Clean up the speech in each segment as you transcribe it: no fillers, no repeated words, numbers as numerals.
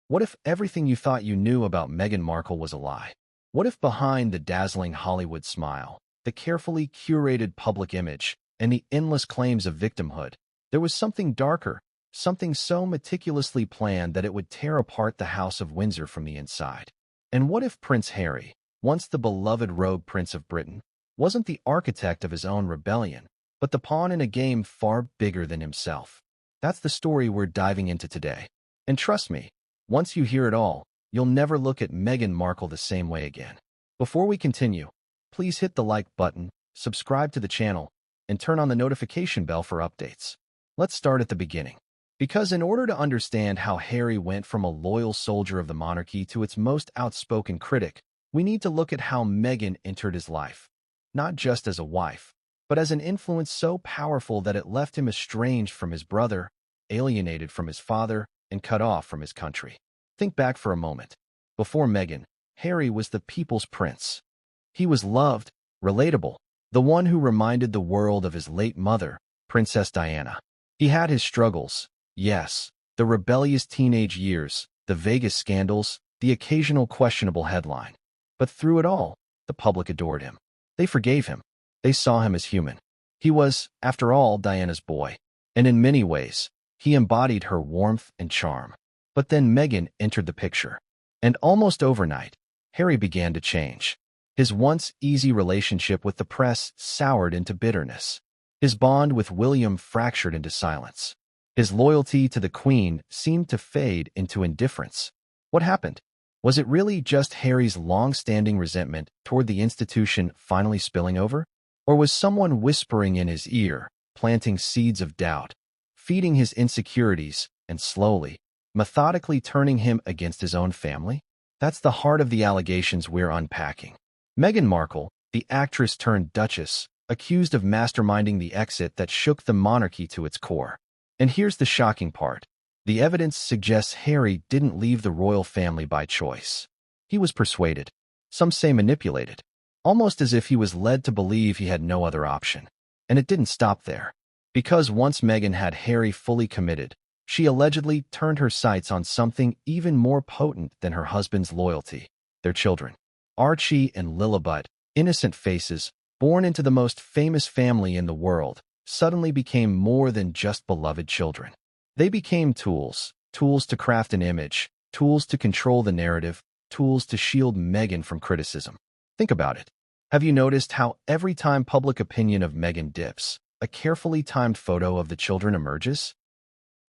What if everything you thought you knew about Meghan Markle was a lie? What if behind the dazzling Hollywood smile, the carefully curated public image, and the endless claims of victimhood, there was something darker, something so meticulously planned that it would tear apart the House of Windsor from the inside? And what if Prince Harry, once the beloved rogue Prince of Britain, wasn't the architect of his own rebellion, but the pawn in a game far bigger than himself? That's the story we're diving into today. And trust me, once you hear it all, you'll never look at Meghan Markle the same way again. Before we continue, please hit the like button, subscribe to the channel, and turn on the notification bell for updates. Let's start at the beginning. Because in order to understand how Harry went from a loyal soldier of the monarchy to its most outspoken critic, we need to look at how Meghan entered his life, not just as a wife, but as an influence so powerful that it left him estranged from his brother, alienated from his father, and cut off from his country. Think back for a moment. Before Meghan, Harry was the people's prince. He was loved, relatable, the one who reminded the world of his late mother, Princess Diana. He had his struggles, yes, the rebellious teenage years, the Vegas scandals, the occasional questionable headline. But through it all, the public adored him. They forgave him. They saw him as human. He was, after all, Diana's boy, and in many ways, he embodied her warmth and charm. But then Meghan entered the picture, and almost overnight, Harry began to change. His once easy relationship with the press soured into bitterness. His bond with William fractured into silence. His loyalty to the Queen seemed to fade into indifference. What happened? Was it really just Harry's long-standing resentment toward the institution finally spilling over? Or was someone whispering in his ear, planting seeds of doubt, feeding his insecurities, and slowly, methodically turning him against his own family? That's the heart of the allegations we're unpacking. Meghan Markle, the actress turned duchess, accused of masterminding the exit that shook the monarchy to its core. And here's the shocking part. The evidence suggests Harry didn't leave the royal family by choice. He was persuaded. Some say manipulated. Almost as if he was led to believe he had no other option. And it didn't stop there. Because once Meghan had Harry fully committed, she allegedly turned her sights on something even more potent than her husband's loyalty: their children. Archie and Lilibet, innocent faces, born into the most famous family in the world, suddenly became more than just beloved children. They became tools to craft an image, tools to control the narrative, tools to shield Meghan from criticism. Think about it. Have you noticed how every time public opinion of Meghan dips, a carefully timed photo of the children emerges?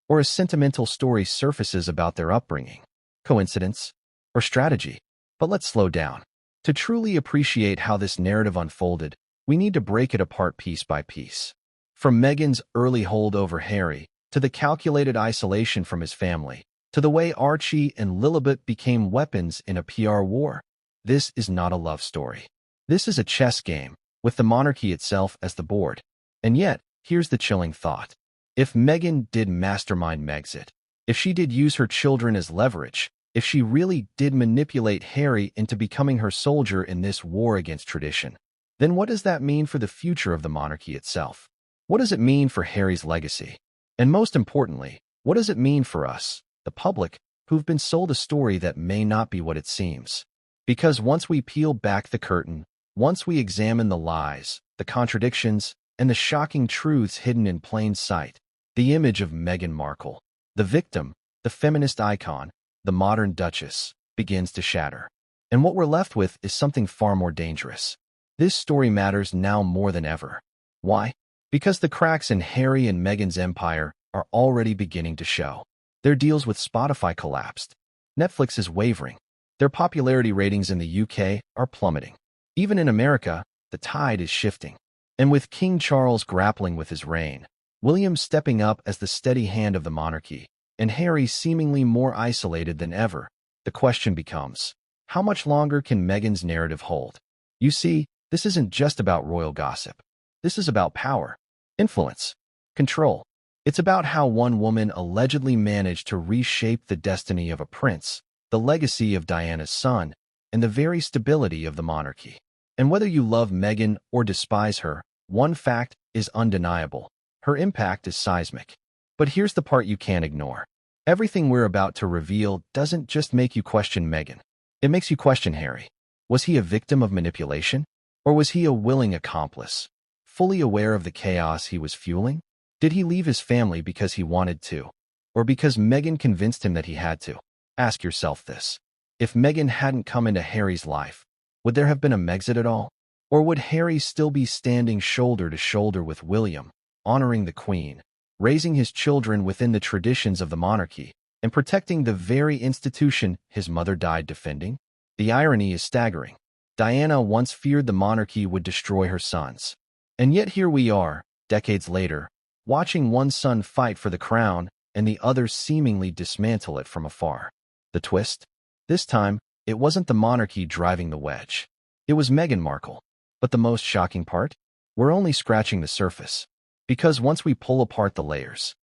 Or a sentimental story surfaces about their upbringing? Coincidence? Or strategy? But let's slow down. To truly appreciate how this narrative unfolded, we need to break it apart piece by piece. From Meghan's early hold over Harry, to the calculated isolation from his family, to the way Archie and Lilibet became weapons in a PR war. This is not a love story. This is a chess game, with the monarchy itself as the board. And yet, here's the chilling thought. If Meghan did mastermind Megxit, if she did use her children as leverage, if she really did manipulate Harry into becoming her soldier in this war against tradition, then what does that mean for the future of the monarchy itself? What does it mean for Harry's legacy? And most importantly, what does it mean for us, the public, who've been sold a story that may not be what it seems? Because once we peel back the curtain, once we examine the lies, the contradictions, and the shocking truths hidden in plain sight, the image of Meghan Markle, the victim, the feminist icon, the modern duchess, begins to shatter. And what we're left with is something far more dangerous. This story matters now more than ever. Why? Because the cracks in Harry and Meghan's empire are already beginning to show. Their deals with Spotify collapsed. Netflix is wavering. Their popularity ratings in the UK are plummeting. Even in America, the tide is shifting. And with King Charles grappling with his reign, William stepping up as the steady hand of the monarchy, and Harry seemingly more isolated than ever, the question becomes, how much longer can Meghan's narrative hold? You see, this isn't just about royal gossip. This is about power, influence, control. It's about how one woman allegedly managed to reshape the destiny of a prince, the legacy of Diana's son, and the very stability of the monarchy. And whether you love Meghan or despise her, one fact is undeniable. Her impact is seismic. But here's the part you can't ignore. Everything we're about to reveal doesn't just make you question Meghan. It makes you question Harry. Was he a victim of manipulation? Or was he a willing accomplice, fully aware of the chaos he was fueling? Did he leave his family because he wanted to, or because Meghan convinced him that he had to? Ask yourself this. If Meghan hadn't come into Harry's life, would there have been a Megxit at all? Or would Harry still be standing shoulder to shoulder with William, honoring the Queen, raising his children within the traditions of the monarchy, and protecting the very institution his mother died defending? The irony is staggering. Diana once feared the monarchy would destroy her sons. And yet here we are, decades later, watching one son fight for the crown and the other seemingly dismantle it from afar. The twist? This time, it wasn't the monarchy driving the wedge. It was Meghan Markle. But the most shocking part? We're only scratching the surface. Because once we pull apart the layers,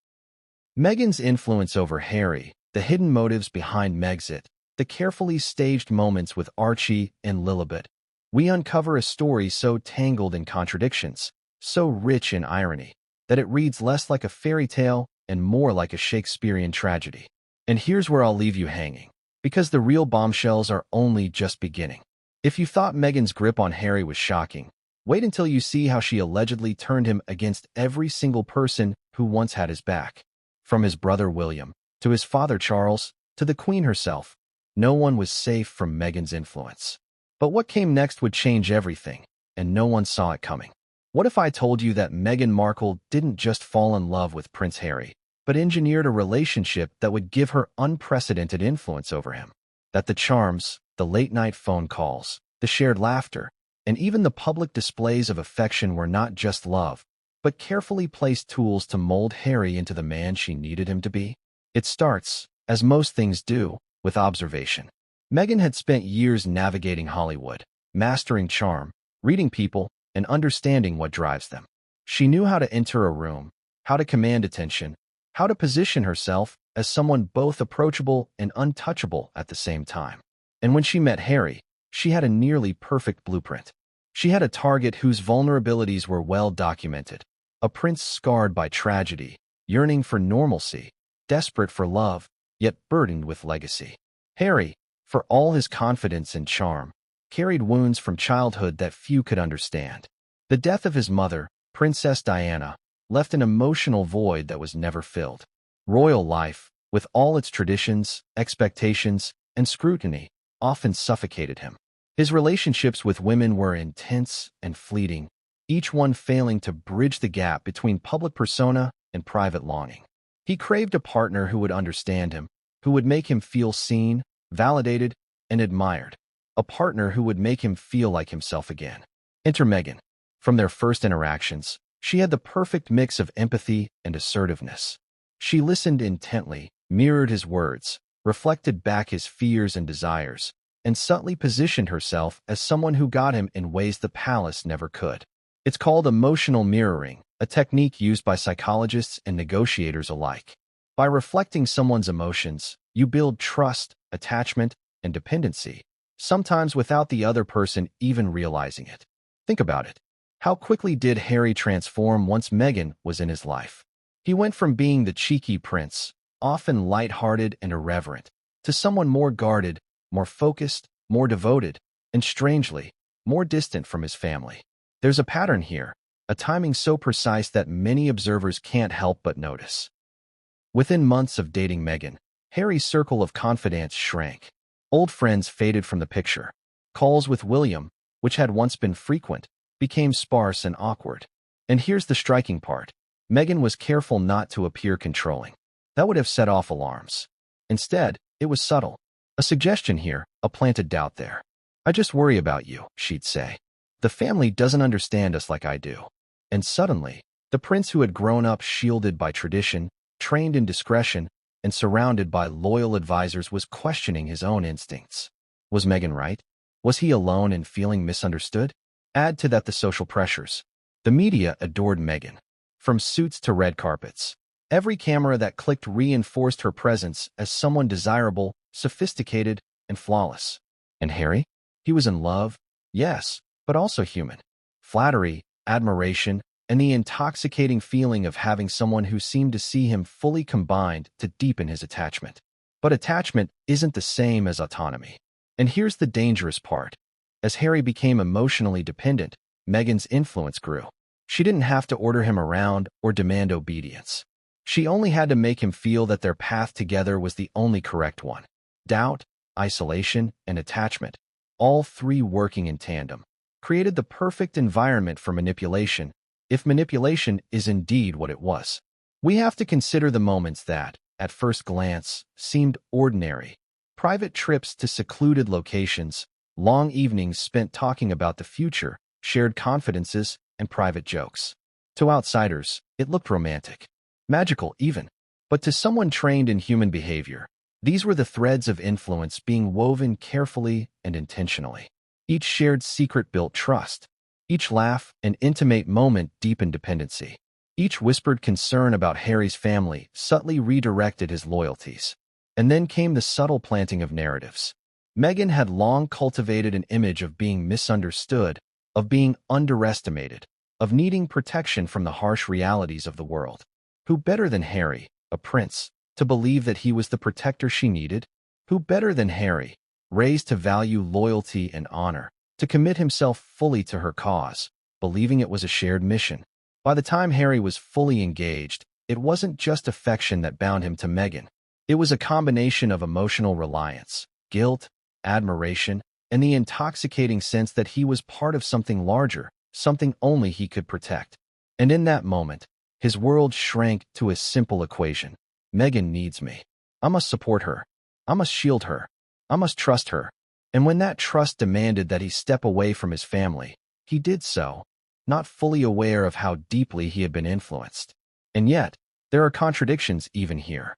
Meghan's influence over Harry, the hidden motives behind Megxit, the carefully staged moments with Archie and Lilibet, we uncover a story so tangled in contradictions, so rich in irony, that it reads less like a fairy tale and more like a Shakespearean tragedy. And here's where I'll leave you hanging, because the real bombshells are only just beginning. If you thought Meghan's grip on Harry was shocking, wait until you see how she allegedly turned him against every single person who once had his back. From his brother William, to his father Charles, to the Queen herself, no one was safe from Meghan's influence. But what came next would change everything, and no one saw it coming. What if I told you that Meghan Markle didn't just fall in love with Prince Harry, but engineered a relationship that would give her unprecedented influence over him? That the charms, the late-night phone calls, the shared laughter, and even the public displays of affection were not just love, but carefully placed tools to mold Harry into the man she needed him to be? It starts, as most things do, with observation. Meghan had spent years navigating Hollywood, mastering charm, reading people, and understanding what drives them. She knew how to enter a room, how to command attention, how to position herself as someone both approachable and untouchable at the same time. And when she met Harry, she had a nearly perfect blueprint. She had a target whose vulnerabilities were well documented, a prince scarred by tragedy, yearning for normalcy, desperate for love, yet burdened with legacy. Harry, for all his confidence and charm, carried wounds from childhood that few could understand. The death of his mother, Princess Diana, left an emotional void that was never filled. Royal life, with all its traditions, expectations, and scrutiny, often suffocated him. His relationships with women were intense and fleeting, each one failing to bridge the gap between public persona and private longing. He craved a partner who would understand him, who would make him feel seen, validated, and admired. A partner who would make him feel like himself again. Enter Meghan. From their first interactions, she had the perfect mix of empathy and assertiveness. She listened intently, mirrored his words, reflected back his fears and desires, and subtly positioned herself as someone who got him in ways the palace never could. It's called emotional mirroring, a technique used by psychologists and negotiators alike. By reflecting someone's emotions, you build trust, attachment, and dependency, sometimes without the other person even realizing it. Think about it. How quickly did Harry transform once Meghan was in his life? He went from being the cheeky prince, often light-hearted and irreverent, to someone more guarded, more focused, more devoted, and strangely, more distant from his family. There's a pattern here, a timing so precise that many observers can't help but notice. Within months of dating Meghan, Harry's circle of confidants shrank. Old friends faded from the picture. Calls with William, which had once been frequent, became sparse and awkward. And here's the striking part. Meghan was careful not to appear controlling. That would have set off alarms. Instead, it was subtle. A suggestion here, a planted doubt there. "I just worry about you," she'd say. "The family doesn't understand us like I do." And suddenly, the prince who had grown up shielded by tradition, trained in discretion, and surrounded by loyal advisors was questioning his own instincts. Was Meghan right? Was he alone in feeling misunderstood? Add to that the social pressures. The media adored Meghan. From suits to red carpets, every camera that clicked reinforced her presence as someone desirable, sophisticated, and flawless. And Harry? He was in love, yes, but also human. Flattery, admiration, and the intoxicating feeling of having someone who seemed to see him fully combined to deepen his attachment. But attachment isn't the same as autonomy. And here's the dangerous part. As Harry became emotionally dependent, Meghan's influence grew. She didn't have to order him around or demand obedience. She only had to make him feel that their path together was the only correct one. Doubt, isolation, and attachment, all three working in tandem, created the perfect environment for manipulation, if manipulation is indeed what it was. We have to consider the moments that, at first glance, seemed ordinary. Private trips to secluded locations, long evenings spent talking about the future, shared confidences, and private jokes. To outsiders, it looked romantic. Magical, even. But to someone trained in human behavior, these were the threads of influence being woven carefully and intentionally. Each shared secret built trust. Each laugh an intimate moment deepened dependency. Each whispered concern about Harry's family subtly redirected his loyalties. And then came the subtle planting of narratives. Meghan had long cultivated an image of being misunderstood, of being underestimated, of needing protection from the harsh realities of the world. Who better than Harry, a prince, to believe that he was the protector she needed? Who better than Harry, raised to value loyalty and honor, to commit himself fully to her cause, believing it was a shared mission? By the time Harry was fully engaged, it wasn't just affection that bound him to Meghan. It was a combination of emotional reliance, guilt, admiration, and the intoxicating sense that he was part of something larger, something only he could protect. And in that moment, his world shrank to a simple equation. Meghan needs me. I must support her. I must shield her. I must trust her. And when that trust demanded that he step away from his family, he did so, not fully aware of how deeply he had been influenced. And yet, there are contradictions even here.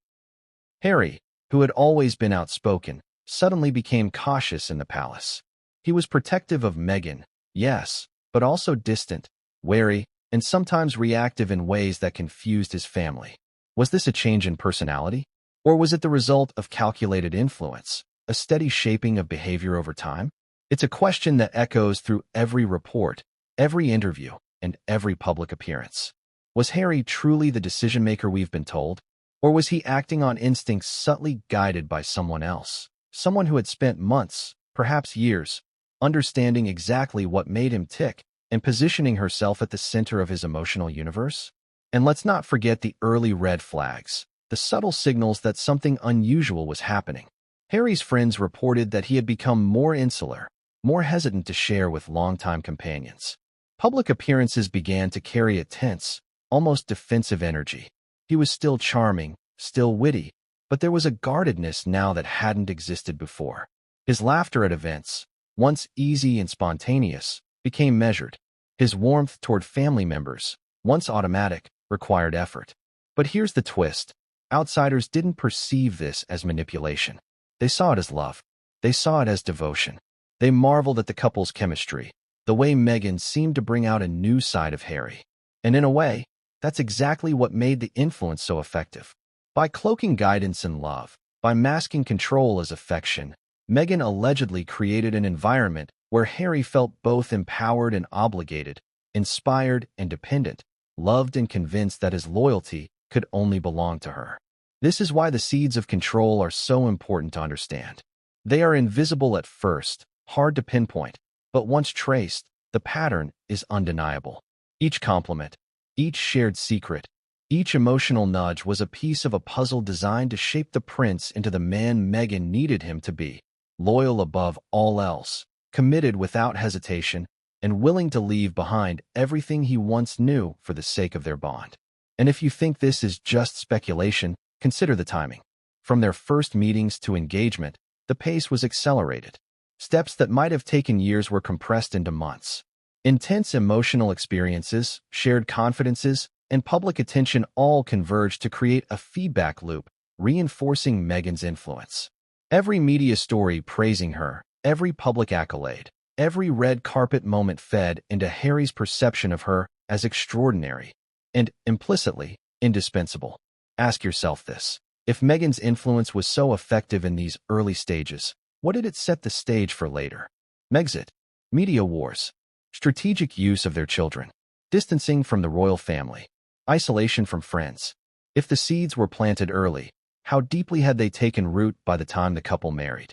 Harry, who had always been outspoken, suddenly became cautious in the palace. He was protective of Meghan, yes, but also distant, wary, and sometimes reactive in ways that confused his family. Was this a change in personality? Or was it the result of calculated influence, a steady shaping of behavior over time? It's a question that echoes through every report, every interview, and every public appearance. Was Harry truly the decision-maker we've been told? Or was he acting on instincts subtly guided by someone else? Someone who had spent months, perhaps years, understanding exactly what made him tick and positioning herself at the center of his emotional universe? And let's not forget the early red flags, the subtle signals that something unusual was happening. Harry's friends reported that he had become more insular, more hesitant to share with longtime companions. Public appearances began to carry a tense, almost defensive energy. He was still charming, still witty, but there was a guardedness now that hadn't existed before. His laughter at events, once easy and spontaneous, became measured. His warmth toward family members, once automatic, required effort. But here's the twist. Outsiders didn't perceive this as manipulation. They saw it as love. They saw it as devotion. They marveled at the couple's chemistry, the way Meghan seemed to bring out a new side of Harry. And in a way, that's exactly what made the influence so effective. By cloaking guidance and love, by masking control as affection, Meghan allegedly created an environment where Harry felt both empowered and obligated, inspired and dependent, loved and convinced that his loyalty could only belong to her. This is why the seeds of control are so important to understand. They are invisible at first, hard to pinpoint, but once traced, the pattern is undeniable. Each compliment, each shared secret, each emotional nudge was a piece of a puzzle designed to shape the prince into the man Meghan needed him to be, loyal above all else, committed without hesitation, and willing to leave behind everything he once knew for the sake of their bond. And if you think this is just speculation, consider the timing. From their first meetings to engagement, the pace was accelerated. Steps that might have taken years were compressed into months. Intense emotional experiences, shared confidences, and public attention all converged to create a feedback loop, reinforcing Meghan's influence. Every media story praising her, every public accolade, every red carpet moment fed into Harry's perception of her as extraordinary and, implicitly, indispensable. Ask yourself this. If Meghan's influence was so effective in these early stages, what did it set the stage for later? Megxit, media wars, strategic use of their children. distancing from the royal family, isolation from friends. If the seeds were planted early, how deeply had they taken root by the time the couple married?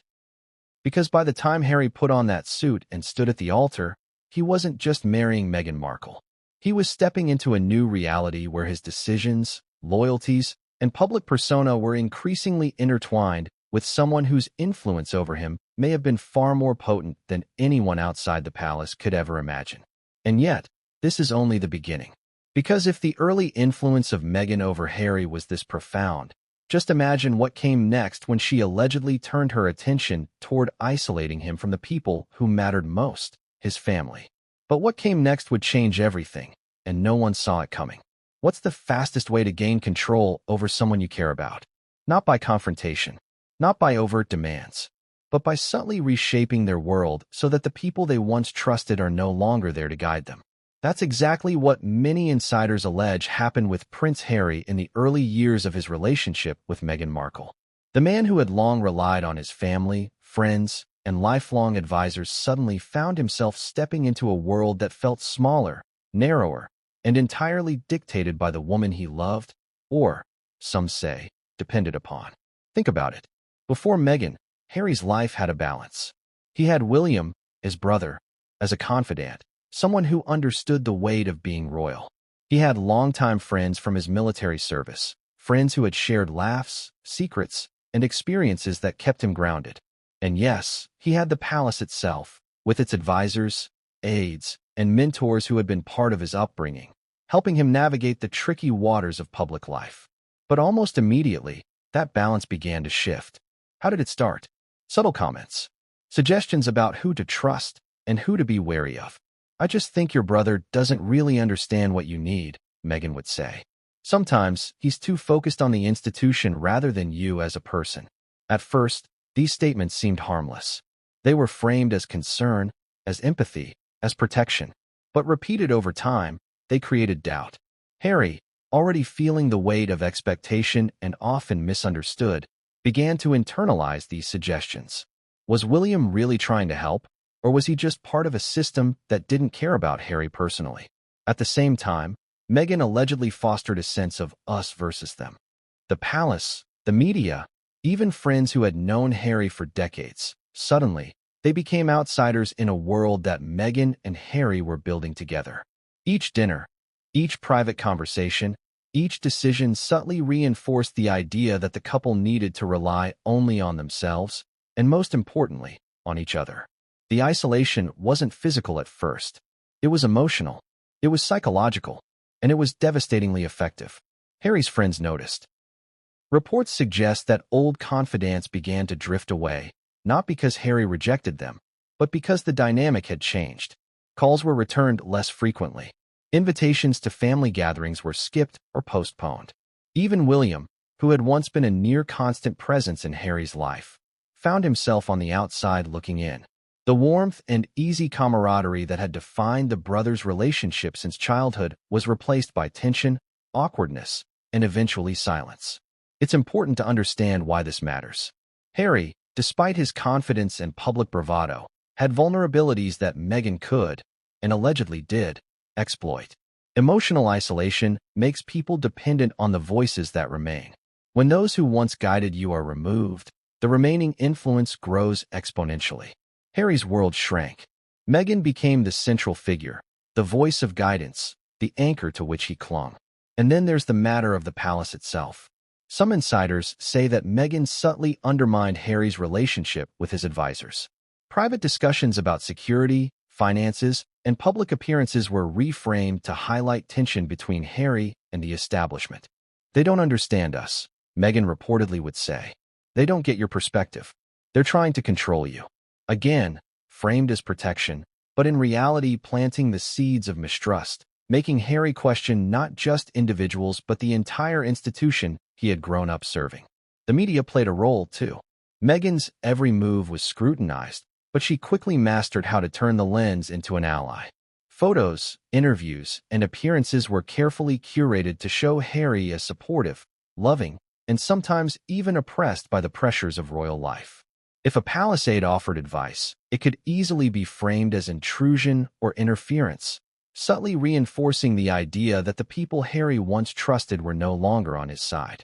Because by the time Harry put on that suit and stood at the altar, he wasn't just marrying Meghan Markle. He was stepping into a new reality where his decisions, loyalties, and public persona were increasingly intertwined with someone whose influence over him may have been far more potent than anyone outside the palace could ever imagine. And yet, this is only the beginning. Because if the early influence of Meghan over Harry was this profound, just imagine what came next when she allegedly turned her attention toward isolating him from the people who mattered most, his family. But what came next would change everything, and no one saw it coming. What's the fastest way to gain control over someone you care about? Not by confrontation, not by overt demands, but by subtly reshaping their world so that the people they once trusted are no longer there to guide them. That's exactly what many insiders allege happened with Prince Harry in the early years of his relationship with Meghan Markle. The man who had long relied on his family, friends, and lifelong advisors suddenly found himself stepping into a world that felt smaller, narrower, and entirely dictated by the woman he loved, or, some say, depended upon. Think about it. Before Meghan, Harry's life had a balance. He had William, his brother, as a confidant, someone who understood the weight of being royal. He had longtime friends from his military service, friends who had shared laughs, secrets, and experiences that kept him grounded. And yes, he had the palace itself, with its advisors, aides, and mentors who had been part of his upbringing, helping him navigate the tricky waters of public life. But almost immediately, that balance began to shift. How did it start? Subtle comments, suggestions about who to trust and who to be wary of. "I just think your brother doesn't really understand what you need," Meghan would say. "Sometimes he's too focused on the institution rather than you as a person." At first, these statements seemed harmless. They were framed as concern, as empathy, as protection. But repeated over time, they created doubt. Harry, already feeling the weight of expectation and often misunderstood, began to internalize these suggestions. Was William really trying to help? Or was he just part of a system that didn't care about Harry personally? At the same time, Meghan allegedly fostered a sense of us versus them. The palace, the media, even friends who had known Harry for decades. Suddenly, they became outsiders in a world that Meghan and Harry were building together. Each dinner, each private conversation, each decision subtly reinforced the idea that the couple needed to rely only on themselves, and most importantly, on each other. The isolation wasn't physical at first. It was emotional. It was psychological. And it was devastatingly effective. Harry's friends noticed. Reports suggest that old confidants began to drift away, not because Harry rejected them, but because the dynamic had changed. Calls were returned less frequently. Invitations to family gatherings were skipped or postponed. Even William, who had once been a near-constant presence in Harry's life, found himself on the outside looking in. The warmth and easy camaraderie that had defined the brothers' relationship since childhood was replaced by tension, awkwardness, and eventually silence. It's important to understand why this matters. Harry, despite his confidence and public bravado, had vulnerabilities that Meghan could, and allegedly did, exploit. Emotional isolation makes people dependent on the voices that remain. When those who once guided you are removed, the remaining influence grows exponentially. Harry's world shrank. Meghan became the central figure, the voice of guidance, the anchor to which he clung. And then there's the matter of the palace itself. Some insiders say that Meghan subtly undermined Harry's relationship with his advisors. Private discussions about security, finances, and public appearances were reframed to highlight tension between Harry and the establishment. "They don't understand us," Meghan reportedly would say. "They don't get your perspective. They're trying to control you." Again, framed as protection, but in reality planting the seeds of mistrust, making Harry question not just individuals but the entire institution he had grown up serving. The media played a role, too. Meghan's every move was scrutinized, but she quickly mastered how to turn the lens into an ally. Photos, interviews, and appearances were carefully curated to show Harry as supportive, loving, and sometimes even oppressed by the pressures of royal life. If a palace aide offered advice, it could easily be framed as intrusion or interference, subtly reinforcing the idea that the people Harry once trusted were no longer on his side.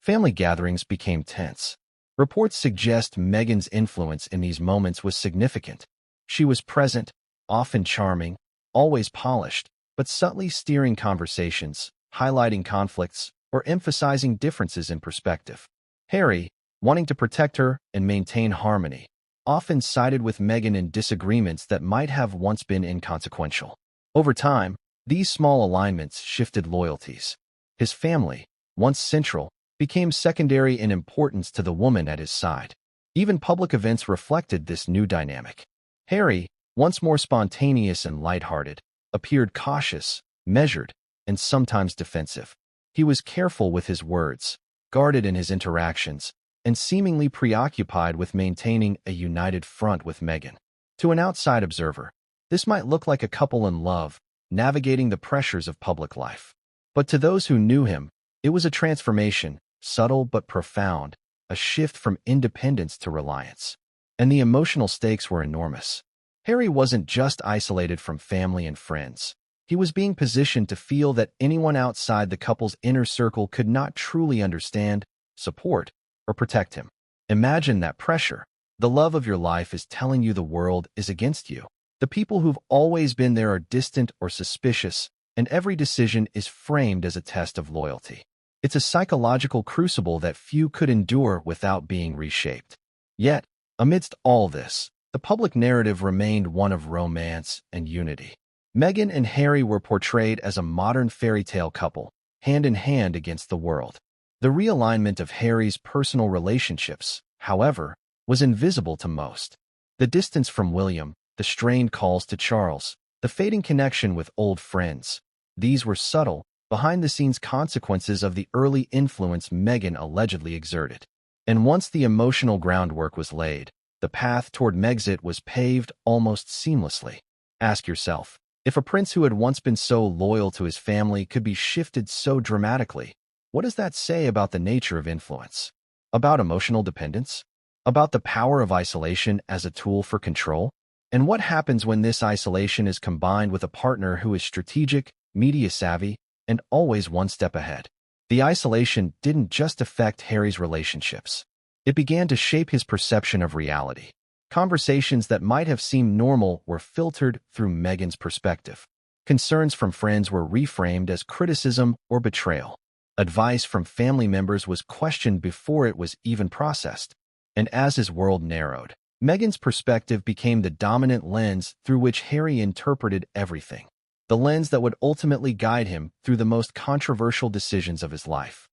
Family gatherings became tense. Reports suggest Meghan's influence in these moments was significant. She was present, often charming, always polished, but subtly steering conversations, highlighting conflicts, or emphasizing differences in perspective. Harry, wanting to protect her and maintain harmony, often sided with Meghan in disagreements that might have once been inconsequential. Over time, these small alignments shifted loyalties. His family, once central, became secondary in importance to the woman at his side. Even public events reflected this new dynamic. Harry, once more spontaneous and lighthearted, appeared cautious, measured, and sometimes defensive. He was careful with his words, guarded in his interactions, and seemingly preoccupied with maintaining a united front with Meghan. To an outside observer, this might look like a couple in love, navigating the pressures of public life. But to those who knew him, it was a transformation, subtle but profound, a shift from independence to reliance. And the emotional stakes were enormous. Harry wasn't just isolated from family and friends. He was being positioned to feel that anyone outside the couple's inner circle could not truly understand, support, or protect him. Imagine that pressure. The love of your life is telling you the world is against you. The people who've always been there are distant or suspicious, and every decision is framed as a test of loyalty. It's a psychological crucible that few could endure without being reshaped. Yet, amidst all this, the public narrative remained one of romance and unity. Meghan and Harry were portrayed as a modern fairy tale couple, hand in hand against the world. The realignment of Harry's personal relationships, however, was invisible to most. The distance from William, the strained calls to Charles, the fading connection with old friends. These were subtle, behind-the-scenes consequences of the early influence Meghan allegedly exerted. And once the emotional groundwork was laid, the path toward Megxit was paved almost seamlessly. Ask yourself, if a prince who had once been so loyal to his family could be shifted so dramatically, what does that say about the nature of influence? About emotional dependence? About the power of isolation as a tool for control? And what happens when this isolation is combined with a partner who is strategic, media-savvy, and always one step ahead? The isolation didn't just affect Harry's relationships. It began to shape his perception of reality. Conversations that might have seemed normal were filtered through Meghan's perspective. Concerns from friends were reframed as criticism or betrayal. Advice from family members was questioned before it was even processed. And as his world narrowed, Meghan's perspective became the dominant lens through which Harry interpreted everything. The lens that would ultimately guide him through the most controversial decisions of his life.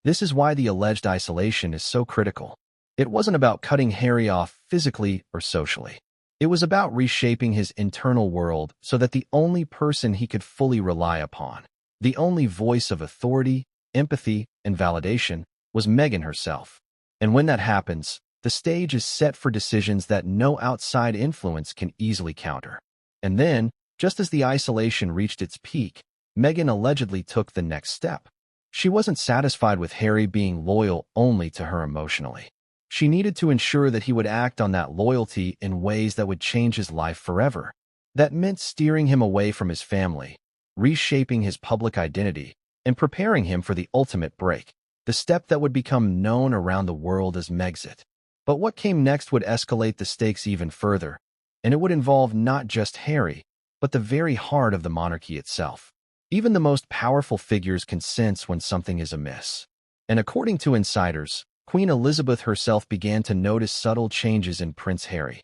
This is why the alleged isolation is so critical. It wasn't about cutting Harry off physically or socially. It was about reshaping his internal world so that the only person he could fully rely upon, the only voice of authority, empathy, and validation, was Meghan herself. And when that happens, the stage is set for decisions that no outside influence can easily counter. And then, just as the isolation reached its peak, Meghan allegedly took the next step. She wasn't satisfied with Harry being loyal only to her emotionally. She needed to ensure that he would act on that loyalty in ways that would change his life forever. That meant steering him away from his family, reshaping his public identity, and preparing him for the ultimate break, the step that would become known around the world as Megxit. But what came next would escalate the stakes even further, and it would involve not just Harry, but the very heart of the monarchy itself. Even the most powerful figures can sense when something is amiss. And according to insiders, Queen Elizabeth herself began to notice subtle changes in Prince Harry.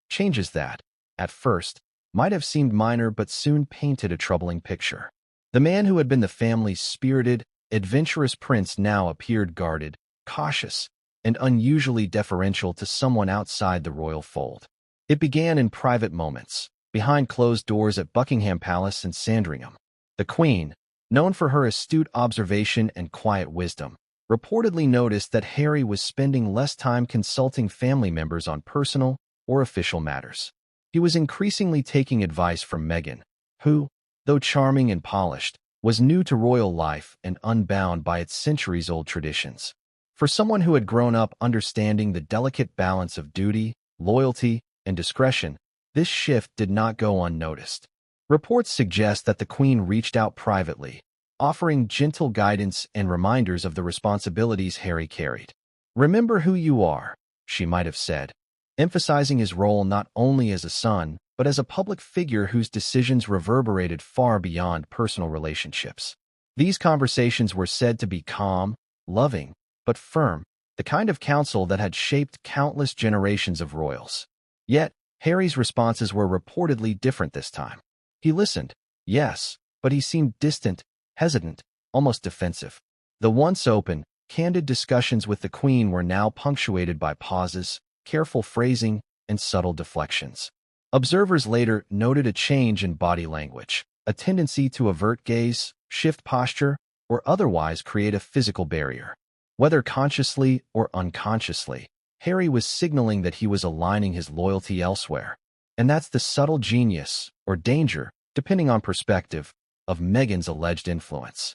Changes that, at first, might have seemed minor but soon painted a troubling picture. The man who had been the family's spirited, adventurous prince now appeared guarded, cautious, and unusually deferential to someone outside the royal fold. It began in private moments, behind closed doors at Buckingham Palace and Sandringham. The Queen, known for her astute observation and quiet wisdom, reportedly noticed that Harry was spending less time consulting family members on personal or official matters. He was increasingly taking advice from Meghan, who, though charming and polished, was new to royal life and unbound by its centuries-old traditions. For someone who had grown up understanding the delicate balance of duty, loyalty, and discretion, this shift did not go unnoticed. Reports suggest that the Queen reached out privately, offering gentle guidance and reminders of the responsibilities Harry carried. "Remember who you are," she might have said, emphasizing his role not only as a son, but as a public figure whose decisions reverberated far beyond personal relationships. These conversations were said to be calm, loving, but firm, the kind of counsel that had shaped countless generations of royals. Yet, Harry's responses were reportedly different this time. He listened, yes, but he seemed distant, hesitant, almost defensive. The once open, candid discussions with the Queen were now punctuated by pauses, careful phrasing, and subtle deflections. Observers later noted a change in body language, a tendency to avert gaze, shift posture, or otherwise create a physical barrier. Whether consciously or unconsciously, Harry was signaling that he was aligning his loyalty elsewhere. And that's the subtle genius, or danger, depending on perspective, of Meghan's alleged influence.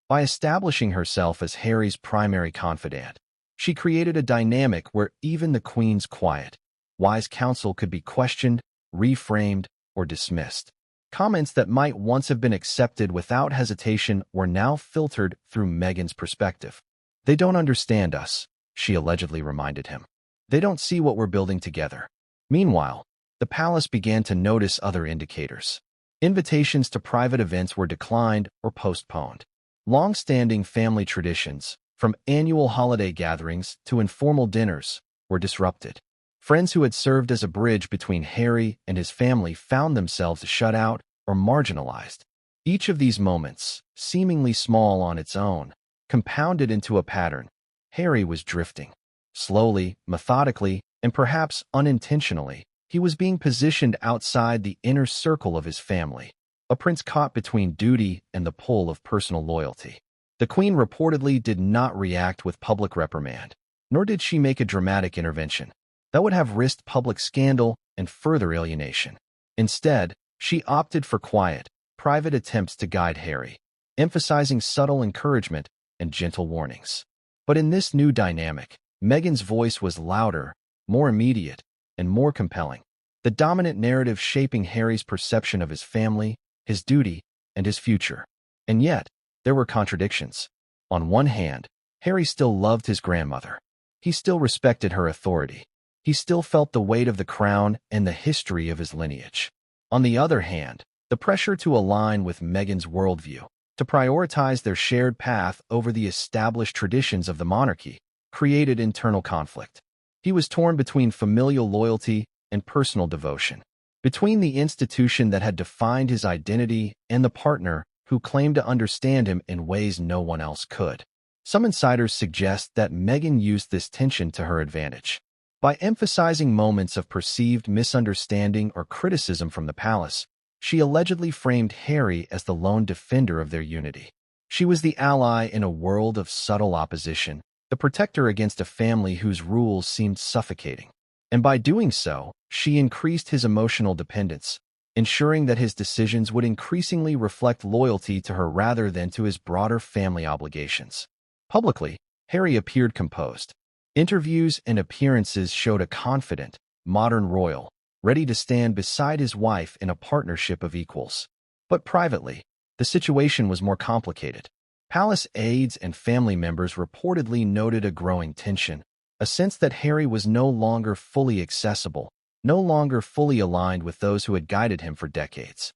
By establishing herself as Harry's primary confidant, she created a dynamic where even the Queen's quiet, wise counsel could be questioned, reframed, or dismissed. Comments that might once have been accepted without hesitation were now filtered through Meghan's perspective. "They don't understand us," she allegedly reminded him. "They don't see what we're building together." Meanwhile, the palace began to notice other indicators. Invitations to private events were declined or postponed. Long-standing family traditions, from annual holiday gatherings to informal dinners, were disrupted. Friends who had served as a bridge between Harry and his family found themselves shut out or marginalized. Each of these moments, seemingly small on its own, compounded into a pattern. Harry was drifting. Slowly, methodically, and perhaps unintentionally, he was being positioned outside the inner circle of his family, a prince caught between duty and the pull of personal loyalty. The Queen reportedly did not react with public reprimand, nor did she make a dramatic intervention. That would have risked public scandal and further alienation. Instead, she opted for quiet, private attempts to guide Harry, emphasizing subtle encouragement and gentle warnings. But in this new dynamic, Meghan's voice was louder, more immediate, and more compelling, the dominant narrative shaping Harry's perception of his family, his duty, and his future. And yet, there were contradictions. On one hand, Harry still loved his grandmother. He still respected her authority. He still felt the weight of the crown and the history of his lineage. On the other hand, the pressure to align with Meghan's worldview, to prioritize their shared path over the established traditions of the monarchy, created internal conflict. He was torn between familial loyalty and personal devotion, between the institution that had defined his identity and the partner who claimed to understand him in ways no one else could. Some insiders suggest that Meghan used this tension to her advantage. By emphasizing moments of perceived misunderstanding or criticism from the palace, she allegedly framed Harry as the lone defender of their unity. She was the ally in a world of subtle opposition, the protector against a family whose rules seemed suffocating. And by doing so, she increased his emotional dependence, ensuring that his decisions would increasingly reflect loyalty to her rather than to his broader family obligations. Publicly, Harry appeared composed. Interviews and appearances showed a confident, modern royal, ready to stand beside his wife in a partnership of equals. But privately, the situation was more complicated. Palace aides and family members reportedly noted a growing tension, a sense that Harry was no longer fully accessible, no longer fully aligned with those who had guided him for decades.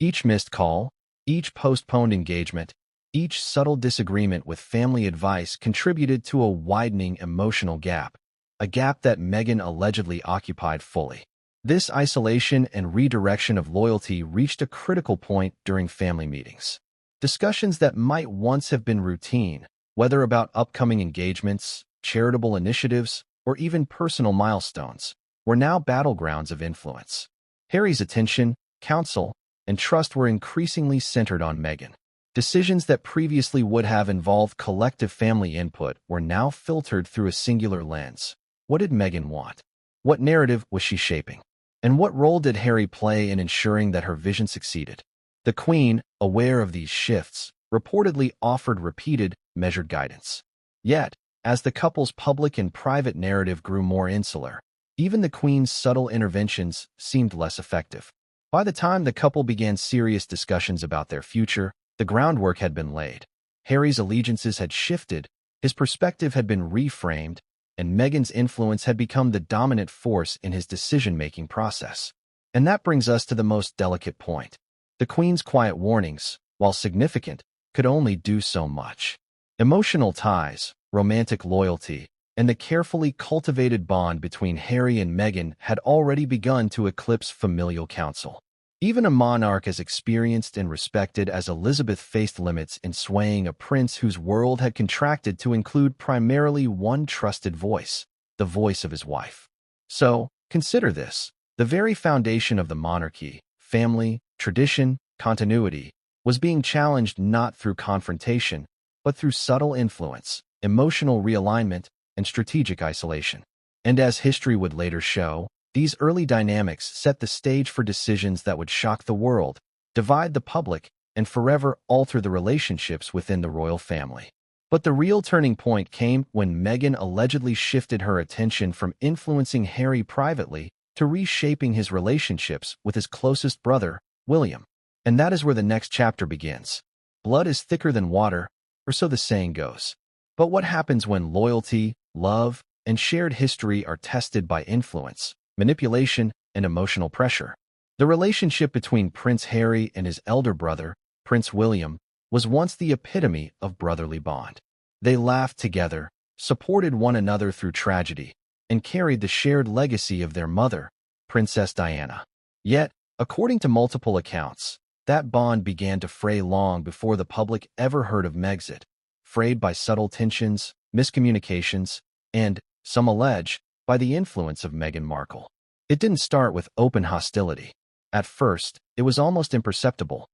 Each missed call, each postponed engagement, each subtle disagreement with family advice contributed to a widening emotional gap, a gap that Meghan allegedly occupied fully. This isolation and redirection of loyalty reached a critical point during family meetings. Discussions that might once have been routine, whether about upcoming engagements, charitable initiatives, or even personal milestones, were now battlegrounds of influence. Harry's attention, counsel, and trust were increasingly centered on Meghan. Decisions that previously would have involved collective family input were now filtered through a singular lens. What did Meghan want? What narrative was she shaping? And what role did Harry play in ensuring that her vision succeeded? The Queen, aware of these shifts, reportedly offered repeated, measured guidance. Yet, as the couple's public and private narrative grew more insular, even the Queen's subtle interventions seemed less effective. By the time the couple began serious discussions about their future, the groundwork had been laid. Harry's allegiances had shifted, his perspective had been reframed, and Meghan's influence had become the dominant force in his decision-making process. And that brings us to the most delicate point. The Queen's quiet warnings, while significant, could only do so much. Emotional ties, romantic loyalty, and the carefully cultivated bond between Harry and Meghan had already begun to eclipse familial counsel. Even a monarch as experienced and respected as Elizabeth faced limits in swaying a prince whose world had contracted to include primarily one trusted voice, the voice of his wife. So, consider this. The very foundation of the monarchy, family, tradition, continuity, was being challenged not through confrontation, but through subtle influence, emotional realignment, and strategic isolation. And as history would later show, these early dynamics set the stage for decisions that would shock the world, divide the public, and forever alter the relationships within the royal family. But the real turning point came when Meghan allegedly shifted her attention from influencing Harry privately to reshaping his relationships with his closest brother, William. And that is where the next chapter begins. Blood is thicker than water, or so the saying goes. But what happens when loyalty, love, and shared history are tested by influence, manipulation, and emotional pressure? The relationship between Prince Harry and his elder brother, Prince William, was once the epitome of brotherly bond. They laughed together, supported one another through tragedy, and carried the shared legacy of their mother, Princess Diana. Yet, according to multiple accounts, that bond began to fray long before the public ever heard of Megxit, frayed by subtle tensions, miscommunications, and, some allege, by the influence of Meghan Markle. It didn't start with open hostility. At first, it was almost imperceptible.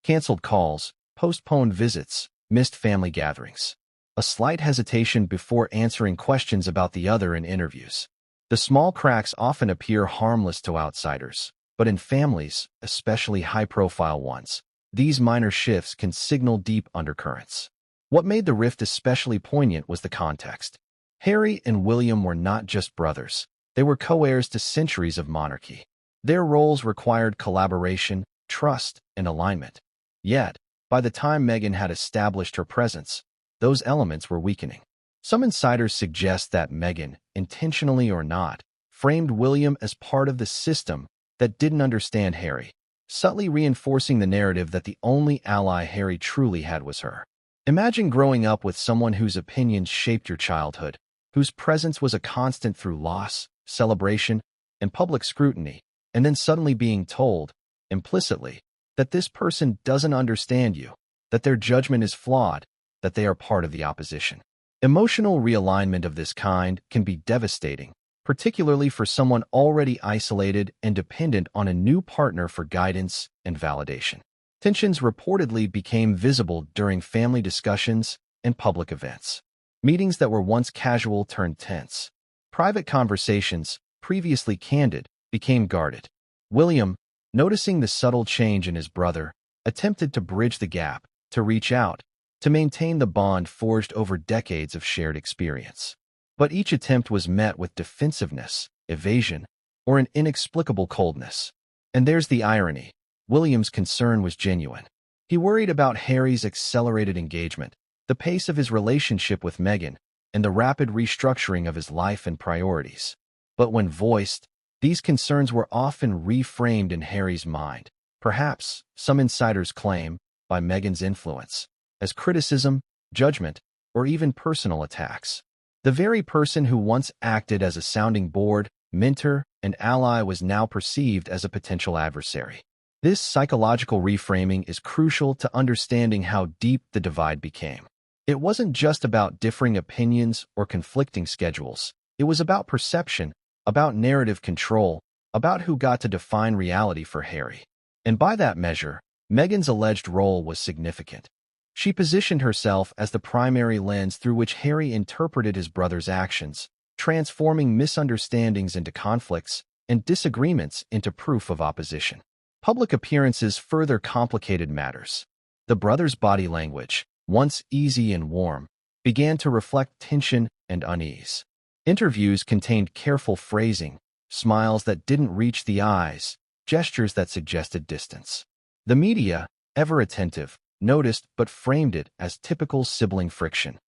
Cancelled calls, postponed visits, missed family gatherings. A slight hesitation before answering questions about the other in interviews. The small cracks often appear harmless to outsiders, but in families, especially high-profile ones, these minor shifts can signal deep undercurrents. What made the rift especially poignant was the context. Harry and William were not just brothers. They were co-heirs to centuries of monarchy. Their roles required collaboration, trust, and alignment. Yet, by the time Meghan had established her presence, those elements were weakening. Some insiders suggest that Meghan, intentionally or not, framed William as part of the system that didn't understand Harry, subtly reinforcing the narrative that the only ally Harry truly had was her. Imagine growing up with someone whose opinions shaped your childhood, whose presence was a constant through loss, celebration, and public scrutiny, and then suddenly being told, implicitly, that this person doesn't understand you, that their judgment is flawed, that they are part of the opposition. Emotional realignment of this kind can be devastating, particularly for someone already isolated and dependent on a new partner for guidance and validation. Tensions reportedly became visible during family discussions and public events. Meetings that were once casual turned tense. Private conversations, previously candid, became guarded. William, noticing the subtle change in his brother, attempted to bridge the gap, to reach out, to maintain the bond forged over decades of shared experience. But each attempt was met with defensiveness, evasion, or an inexplicable coldness. And there's the irony. William's concern was genuine. He worried about Harry's accelerated engagement, the pace of his relationship with Meghan, and the rapid restructuring of his life and priorities. But when voiced, these concerns were often reframed in Harry's mind, perhaps, some insiders claim, by Meghan's influence, as criticism, judgment, or even personal attacks. The very person who once acted as a sounding board, mentor, and ally was now perceived as a potential adversary. This psychological reframing is crucial to understanding how deep the divide became. It wasn't just about differing opinions or conflicting schedules. It was about perception, about narrative control, about who got to define reality for Harry. And by that measure, Meghan's alleged role was significant. She positioned herself as the primary lens through which Harry interpreted his brother's actions, transforming misunderstandings into conflicts and disagreements into proof of opposition. Public appearances further complicated matters. The brothers' body language, once easy and warm, began to reflect tension and unease. Interviews contained careful phrasing, smiles that didn't reach the eyes, gestures that suggested distance. The media, ever attentive, noticed but framed it as typical sibling friction.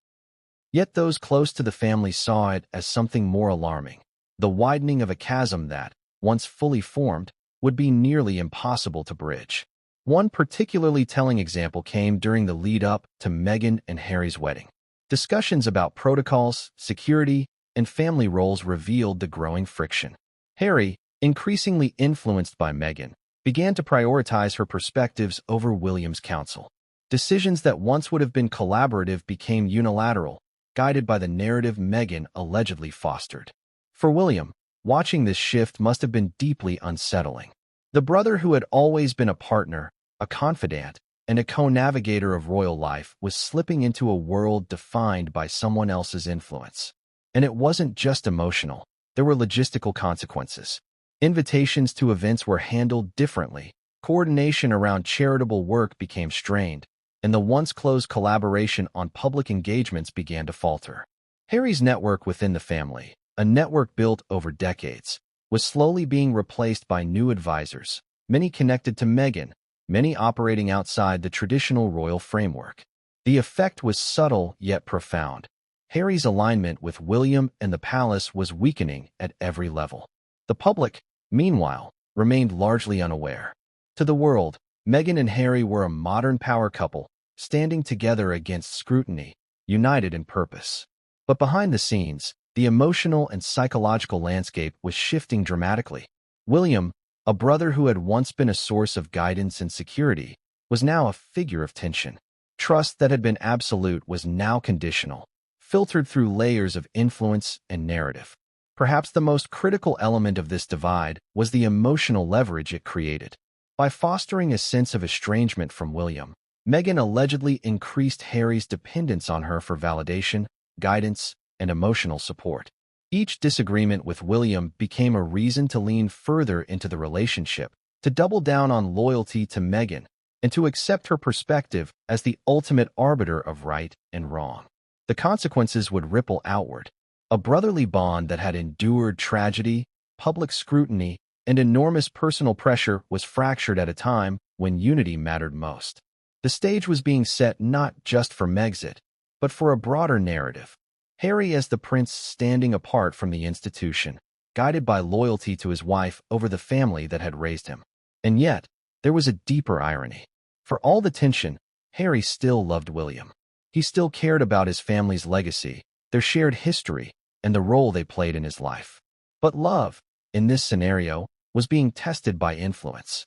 Yet those close to the family saw it as something more alarming, the widening of a chasm that, once fully formed, would be nearly impossible to bridge. One particularly telling example came during the lead-up to Meghan and Harry's wedding. Discussions about protocols, security, and family roles revealed the growing friction. Harry, increasingly influenced by Meghan, began to prioritize her perspectives over William's counsel. Decisions that once would have been collaborative became unilateral, guided by the narrative Meghan allegedly fostered. For William, watching this shift must have been deeply unsettling. The brother who had always been a partner, a confidant, and a co-navigator of royal life was slipping into a world defined by someone else's influence. And it wasn't just emotional. There were logistical consequences. Invitations to events were handled differently. Coordination around charitable work became strained, and the once close collaboration on public engagements began to falter. Harry's network within the family, a network built over decades, was slowly being replaced by new advisors, many connected to Meghan, many operating outside the traditional royal framework. The effect was subtle yet profound. Harry's alignment with William and the palace was weakening at every level. The public, meanwhile, remained largely unaware. To the world, Meghan and Harry were a modern power couple, standing together against scrutiny, united in purpose. But behind the scenes, the emotional and psychological landscape was shifting dramatically. William, a brother who had once been a source of guidance and security, was now a figure of tension. Trust that had been absolute was now conditional, filtered through layers of influence and narrative. Perhaps the most critical element of this divide was the emotional leverage it created. By fostering a sense of estrangement from William, Meghan allegedly increased Harry's dependence on her for validation, guidance, and emotional support. Each disagreement with William became a reason to lean further into the relationship, to double down on loyalty to Meghan, and to accept her perspective as the ultimate arbiter of right and wrong. The consequences would ripple outward. A brotherly bond that had endured tragedy, public scrutiny, and enormous personal pressure was fractured at a time when unity mattered most. The stage was being set not just for Megxit, but for a broader narrative. Harry as the prince standing apart from the institution, guided by loyalty to his wife over the family that had raised him. And yet, there was a deeper irony. For all the tension, Harry still loved William. He still cared about his family's legacy, their shared history, and the role they played in his life. But love, in this scenario, was being tested by influence.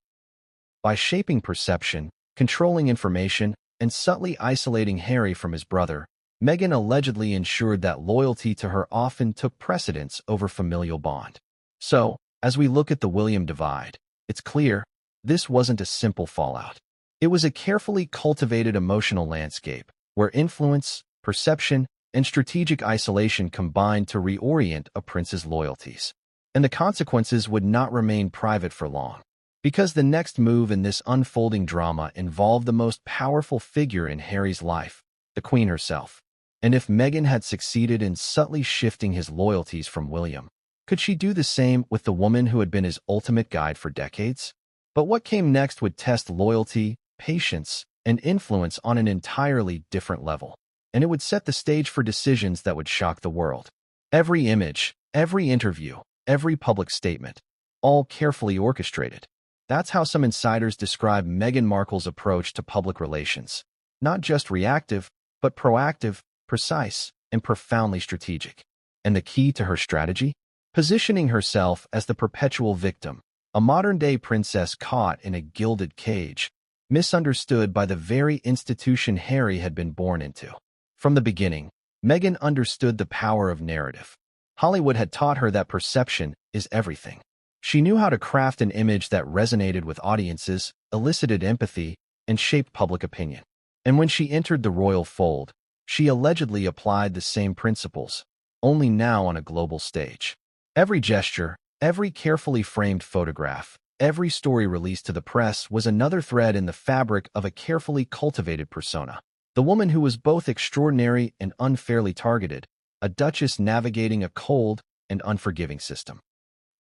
By shaping perception, controlling information, and subtly isolating Harry from his brother, Meghan allegedly ensured that loyalty to her often took precedence over familial bond. So, as we look at the William divide, it's clear this wasn't a simple fallout. It was a carefully cultivated emotional landscape, where influence, perception, and strategic isolation combined to reorient a prince's loyalties. And the consequences would not remain private for long, because the next move in this unfolding drama involved the most powerful figure in Harry's life, the Queen herself. And if Meghan had succeeded in subtly shifting his loyalties from William, could she do the same with the woman who had been his ultimate guide for decades? But what came next would test loyalty, patience, and influence on an entirely different level. And it would set the stage for decisions that would shock the world. Every image, every interview, every public statement, all carefully orchestrated. That's how some insiders describe Meghan Markle's approach to public relations. Not just reactive, but proactive, precise, and profoundly strategic. And the key to her strategy? Positioning herself as the perpetual victim, a modern-day princess caught in a gilded cage, misunderstood by the very institution Harry had been born into. From the beginning, Meghan understood the power of narrative. Hollywood had taught her that perception is everything. She knew how to craft an image that resonated with audiences, elicited empathy, and shaped public opinion. And when she entered the royal fold, she allegedly applied the same principles, only now on a global stage. Every gesture, every carefully framed photograph, every story released to the press was another thread in the fabric of a carefully cultivated persona. The woman who was both extraordinary and unfairly targeted, a duchess navigating a cold and unforgiving system.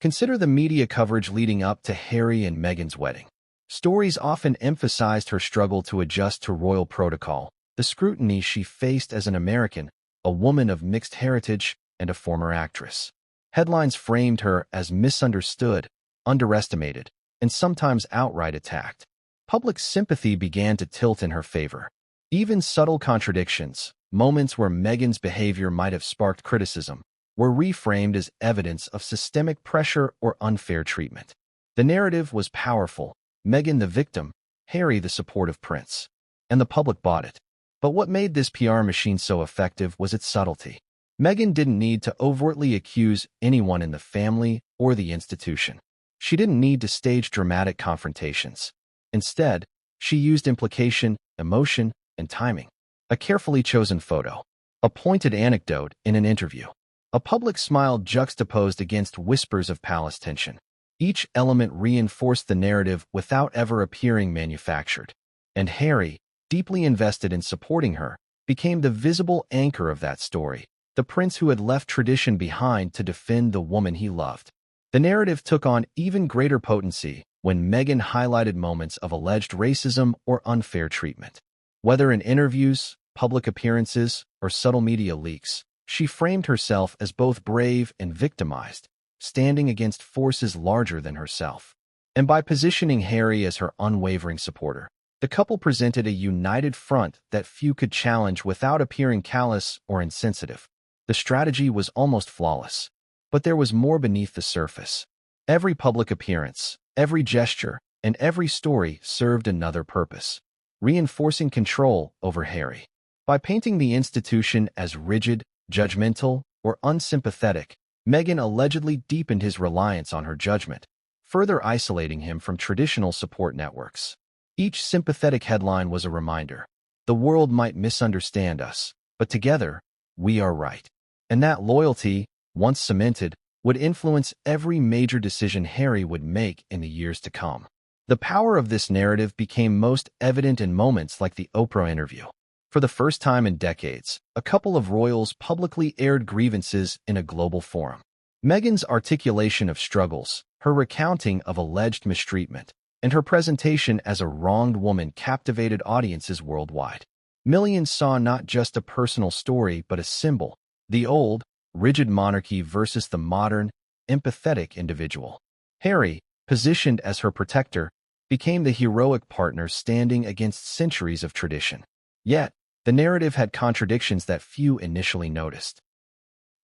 Consider the media coverage leading up to Harry and Meghan's wedding. Stories often emphasized her struggle to adjust to royal protocol, the scrutiny she faced as an American, a woman of mixed heritage, and a former actress. Headlines framed her as misunderstood, underestimated, and sometimes outright attacked. Public sympathy began to tilt in her favor. Even subtle contradictions, moments where Meghan's behavior might have sparked criticism, were reframed as evidence of systemic pressure or unfair treatment. The narrative was powerful: Meghan the victim, Harry the supportive prince. And the public bought it. But what made this PR machine so effective was its subtlety. Meghan didn't need to overtly accuse anyone in the family or the institution. She didn't need to stage dramatic confrontations. Instead, she used implication, emotion, and timing. A carefully chosen photo, a pointed anecdote in an interview, a public smile juxtaposed against whispers of palace tension. Each element reinforced the narrative without ever appearing manufactured. And Harry, deeply invested in supporting her, became the visible anchor of that story, the prince who had left tradition behind to defend the woman he loved. The narrative took on even greater potency when Meghan highlighted moments of alleged racism or unfair treatment. Whether in interviews, public appearances, or subtle media leaks, she framed herself as both brave and victimized, standing against forces larger than herself. And by positioning Harry as her unwavering supporter, the couple presented a united front that few could challenge without appearing callous or insensitive. The strategy was almost flawless. But there was more beneath the surface. Every public appearance, every gesture, and every story served another purpose: reinforcing control over Harry. By painting the institution as rigid, judgmental, or unsympathetic, Meghan allegedly deepened his reliance on her judgment, further isolating him from traditional support networks. Each sympathetic headline was a reminder: the world might misunderstand us, but together, we are right. And that loyalty, once cemented, would influence every major decision Harry would make in the years to come. The power of this narrative became most evident in moments like the Oprah interview. For the first time in decades, a couple of royals publicly aired grievances in a global forum. Meghan's articulation of struggles, her recounting of alleged mistreatment, and her presentation as a wronged woman captivated audiences worldwide. Millions saw not just a personal story but a symbol: the old, rigid monarchy versus the modern, empathetic individual. Harry, positioned as her protector, became the heroic partner standing against centuries of tradition. Yet, the narrative had contradictions that few initially noticed.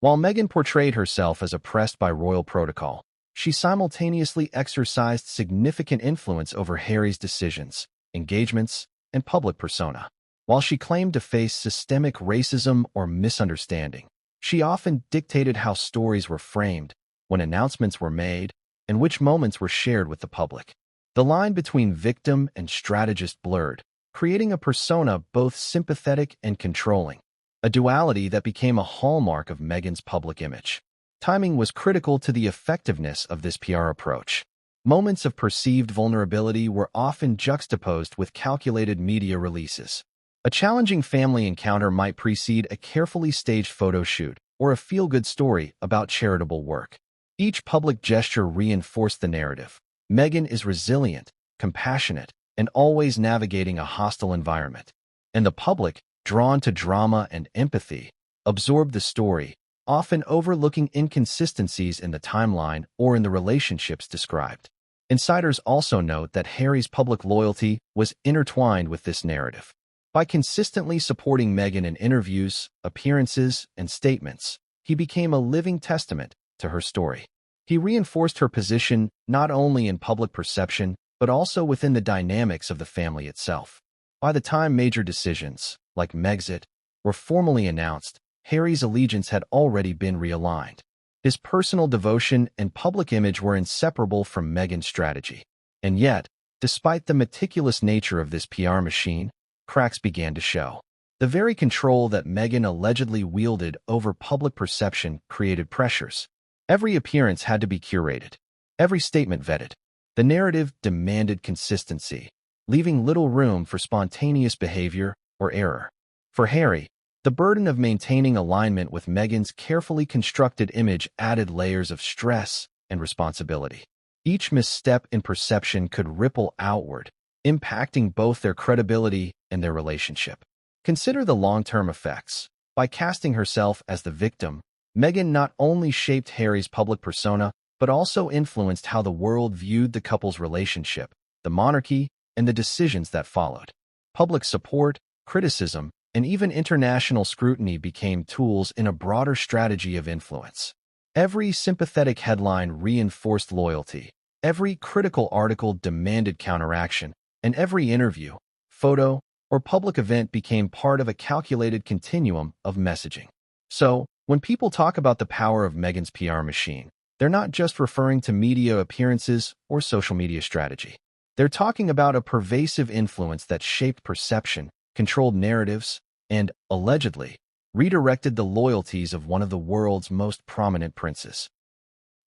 While Meghan portrayed herself as oppressed by royal protocol, she simultaneously exercised significant influence over Harry's decisions, engagements, and public persona. While she claimed to face systemic racism or misunderstanding, she often dictated how stories were framed, when announcements were made, and which moments were shared with the public. The line between victim and strategist blurred, creating a persona both sympathetic and controlling, a duality that became a hallmark of Meghan's public image. Timing was critical to the effectiveness of this PR approach. Moments of perceived vulnerability were often juxtaposed with calculated media releases. A challenging family encounter might precede a carefully staged photo shoot or a feel-good story about charitable work. Each public gesture reinforced the narrative: Meghan is resilient, compassionate, and always navigating a hostile environment. And the public, drawn to drama and empathy, absorbed the story, often overlooking inconsistencies in the timeline or in the relationships described. Insiders also note that Harry's public loyalty was intertwined with this narrative. By consistently supporting Meghan in interviews, appearances, and statements, he became a living testament to her story. He reinforced her position not only in public perception, but also within the dynamics of the family itself. By the time major decisions, like Megxit, were formally announced, Harry's allegiance had already been realigned. His personal devotion and public image were inseparable from Meghan's strategy. And yet, despite the meticulous nature of this PR machine, cracks began to show. The very control that Meghan allegedly wielded over public perception created pressures. Every appearance had to be curated, every statement vetted. The narrative demanded consistency, leaving little room for spontaneous behavior or error. For Harry, the burden of maintaining alignment with Meghan's carefully constructed image added layers of stress and responsibility. Each misstep in perception could ripple outward, impacting both their credibility and their relationship. Consider the long-term effects. By casting herself as the victim, Meghan not only shaped Harry's public persona, but also influenced how the world viewed the couple's relationship, the monarchy, and the decisions that followed. Public support, criticism, and even international scrutiny became tools in a broader strategy of influence. Every sympathetic headline reinforced loyalty, every critical article demanded counteraction, and every interview, photo, or public event became part of a calculated continuum of messaging. So, when people talk about the power of Meghan's PR machine, they're not just referring to media appearances or social media strategy. They're talking about a pervasive influence that shaped perception, controlled narratives, and, allegedly, redirected the loyalties of one of the world's most prominent princes.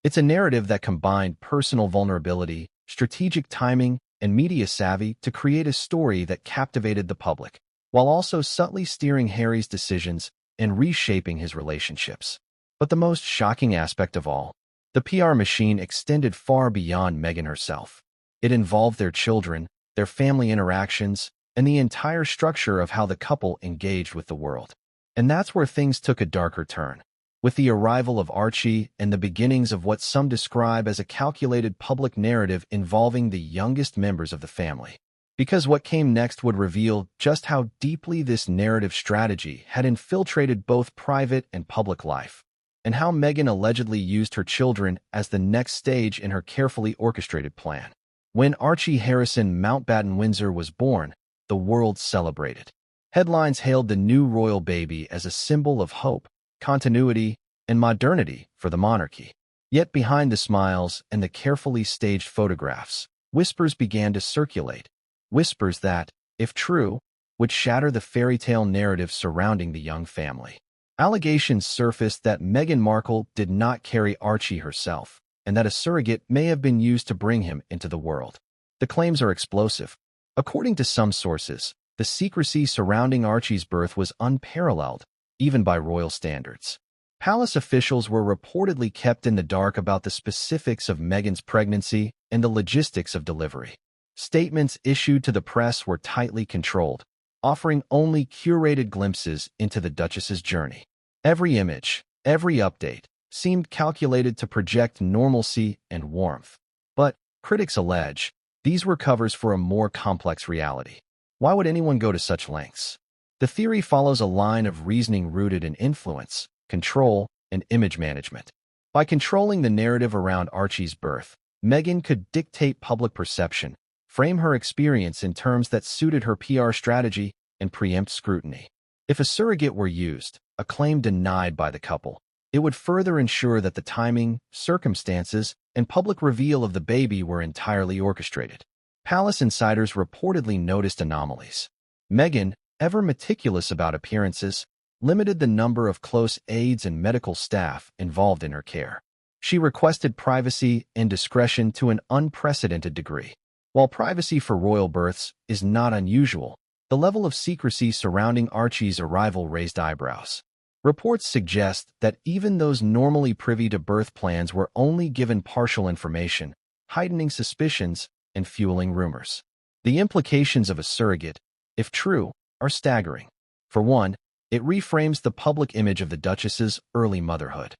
It's a narrative that combined personal vulnerability, strategic timing, and media savvy to create a story that captivated the public, while also subtly steering Harry's decisions and reshaping his relationships. But the most shocking aspect of all, the PR machine extended far beyond Meghan herself. It involved their children, their family interactions, and the entire structure of how the couple engaged with the world. And that's where things took a darker turn. With the arrival of Archie and the beginnings of what some describe as a calculated public narrative involving the youngest members of the family. Because what came next would reveal just how deeply this narrative strategy had infiltrated both private and public life, and how Meghan allegedly used her children as the next stage in her carefully orchestrated plan. When Archie Harrison Mountbatten Windsor was born, the world celebrated. Headlines hailed the new royal baby as a symbol of hope, continuity, and modernity for the monarchy. Yet behind the smiles and the carefully staged photographs, whispers began to circulate. Whispers that, if true, would shatter the fairy tale narrative surrounding the young family. Allegations surfaced that Meghan Markle did not carry Archie herself, and that a surrogate may have been used to bring him into the world. The claims are explosive. According to some sources, the secrecy surrounding Archie's birth was unparalleled, even by royal standards. Palace officials were reportedly kept in the dark about the specifics of Meghan's pregnancy and the logistics of delivery. Statements issued to the press were tightly controlled, offering only curated glimpses into the Duchess's journey. Every image, every update, seemed calculated to project normalcy and warmth. But, critics allege, these were covers for a more complex reality. Why would anyone go to such lengths? The theory follows a line of reasoning rooted in influence, control, and image management. By controlling the narrative around Archie's birth, Meghan could dictate public perception, frame her experience in terms that suited her PR strategy, and preempt scrutiny. If a surrogate were used, a claim denied by the couple, it would further ensure that the timing, circumstances, and public reveal of the baby were entirely orchestrated. Palace insiders reportedly noticed anomalies. Meghan, ever meticulous about appearances, limited the number of close aides and medical staff involved in her care. She requested privacy and discretion to an unprecedented degree. While privacy for royal births is not unusual, the level of secrecy surrounding Archie's arrival raised eyebrows. Reports suggest that even those normally privy to birth plans were only given partial information, heightening suspicions and fueling rumors. The implications of a surrogate, if true, are staggering. For one, it reframes the public image of the Duchess's early motherhood.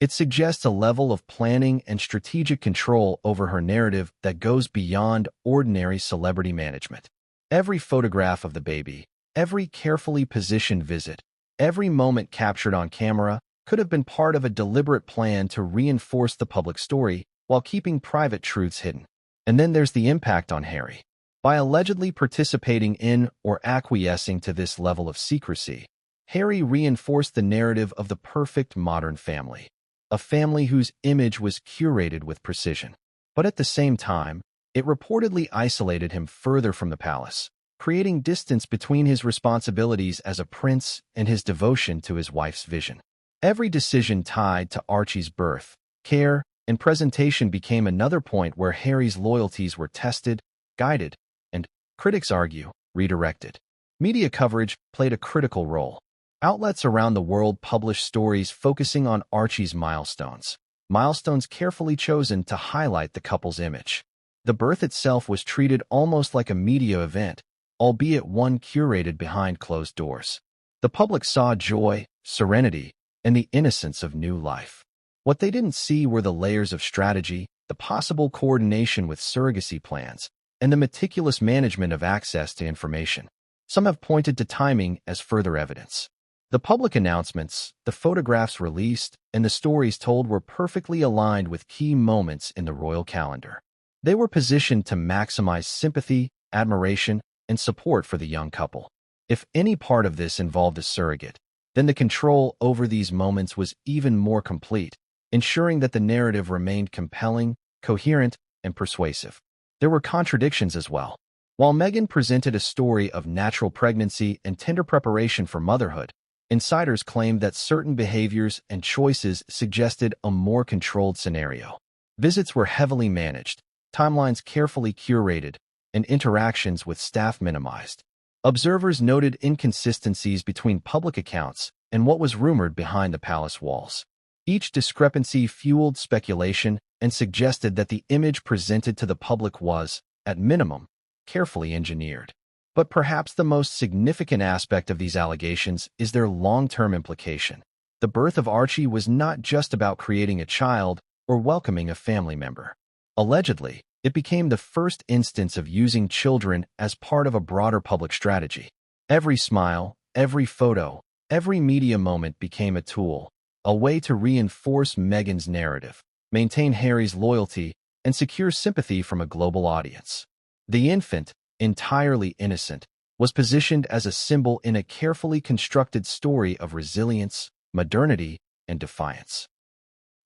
It suggests a level of planning and strategic control over her narrative that goes beyond ordinary celebrity management. Every photograph of the baby, every carefully positioned visit, every moment captured on camera could have been part of a deliberate plan to reinforce the public story while keeping private truths hidden. And then there's the impact on Harry. By allegedly participating in or acquiescing to this level of secrecy, Harry reinforced the narrative of the perfect modern family, a family whose image was curated with precision. But at the same time, it reportedly isolated him further from the palace, creating distance between his responsibilities as a prince and his devotion to his wife's vision. Every decision tied to Archie's birth, care, and presentation became another point where Harry's loyalties were tested, guided, and, critics argue, redirected. Media coverage played a critical role. Outlets around the world published stories focusing on Archie's milestones, milestones carefully chosen to highlight the couple's image. The birth itself was treated almost like a media event, albeit one curated behind closed doors. The public saw joy, serenity, and the innocence of new life. What they didn't see were the layers of strategy, the possible coordination with surrogacy plans, and the meticulous management of access to information. Some have pointed to timing as further evidence. The public announcements, the photographs released, and the stories told were perfectly aligned with key moments in the royal calendar. They were positioned to maximize sympathy, admiration, and support for the young couple. If any part of this involved a surrogate, then the control over these moments was even more complete, ensuring that the narrative remained compelling, coherent, and persuasive. There were contradictions as well. While Meghan presented a story of natural pregnancy and tender preparation for motherhood, insiders claimed that certain behaviors and choices suggested a more controlled scenario. Visits were heavily managed, timelines carefully curated, and interactions with staff minimized. Observers noted inconsistencies between public accounts and what was rumored behind the palace walls. Each discrepancy fueled speculation and suggested that the image presented to the public was, at minimum, carefully engineered. But perhaps the most significant aspect of these allegations is their long-term implication. The birth of Archie was not just about creating a child or welcoming a family member. Allegedly, it became the first instance of using children as part of a broader public strategy. Every smile, every photo, every media moment became a tool, a way to reinforce Meghan's narrative, maintain Harry's loyalty, and secure sympathy from a global audience. The infant, entirely innocent, was positioned as a symbol in a carefully constructed story of resilience, modernity, and defiance.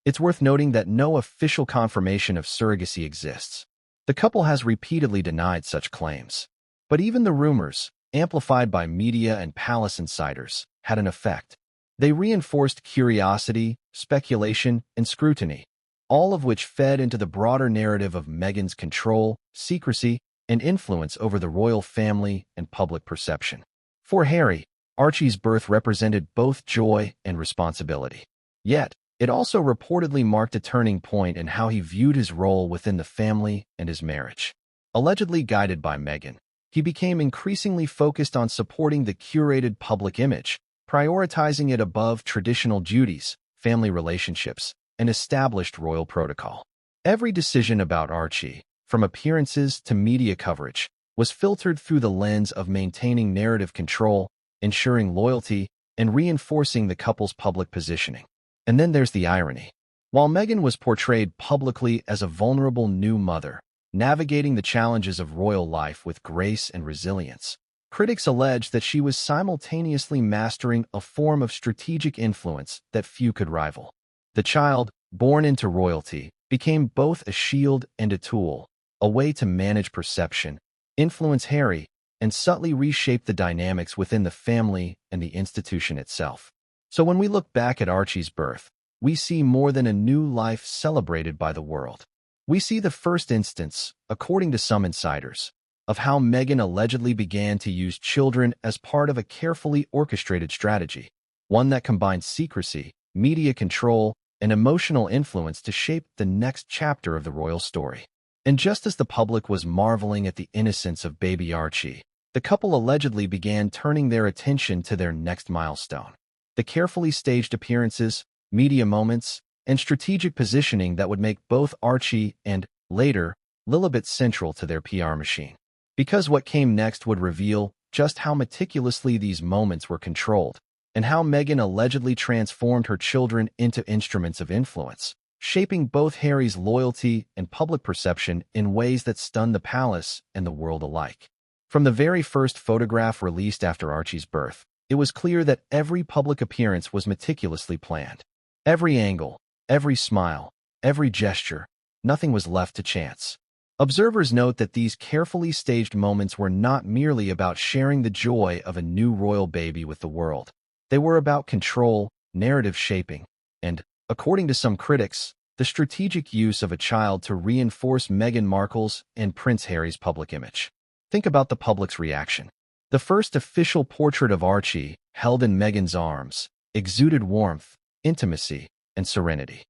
It's worth noting that no official confirmation of surrogacy exists. The couple has repeatedly denied such claims. But even the rumors, amplified by media and palace insiders, had an effect. They reinforced curiosity, speculation, and scrutiny, all of which fed into the broader narrative of Meghan's control, secrecy, and influence over the royal family and public perception. For Harry, Archie's birth represented both joy and responsibility. Yet, it also reportedly marked a turning point in how he viewed his role within the family and his marriage. Allegedly guided by Meghan, he became increasingly focused on supporting the curated public image, prioritizing it above traditional duties, family relationships, and established royal protocol. Every decision about Archie, from appearances to media coverage, was filtered through the lens of maintaining narrative control, ensuring loyalty, and reinforcing the couple's public positioning. And then there's the irony. While Meghan was portrayed publicly as a vulnerable new mother, navigating the challenges of royal life with grace and resilience, critics allege that she was simultaneously mastering a form of strategic influence that few could rival. The child, born into royalty, became both a shield and a tool, a way to manage perception, influence Harry, and subtly reshape the dynamics within the family and the institution itself. So when we look back at Archie's birth, we see more than a new life celebrated by the world. We see the first instance, according to some insiders, of how Meghan allegedly began to use children as part of a carefully orchestrated strategy, one that combined secrecy, media control, and emotional influence to shape the next chapter of the royal story. And just as the public was marveling at the innocence of baby Archie, the couple allegedly began turning their attention to their next milestone. The carefully staged appearances, media moments, and strategic positioning that would make both Archie and, later, Lilibet central to their PR machine. Because what came next would reveal just how meticulously these moments were controlled, and how Meghan allegedly transformed her children into instruments of influence, shaping both Harry's loyalty and public perception in ways that stunned the palace and the world alike. From the very first photograph released after Archie's birth, it was clear that every public appearance was meticulously planned. Every angle, every smile, every gesture, nothing was left to chance. Observers note that these carefully staged moments were not merely about sharing the joy of a new royal baby with the world. They were about control, narrative shaping, and, according to some critics, the strategic use of a child to reinforce Meghan Markle's and Prince Harry's public image. Think about the public's reaction. The first official portrait of Archie, held in Meghan's arms, exuded warmth, intimacy, and serenity.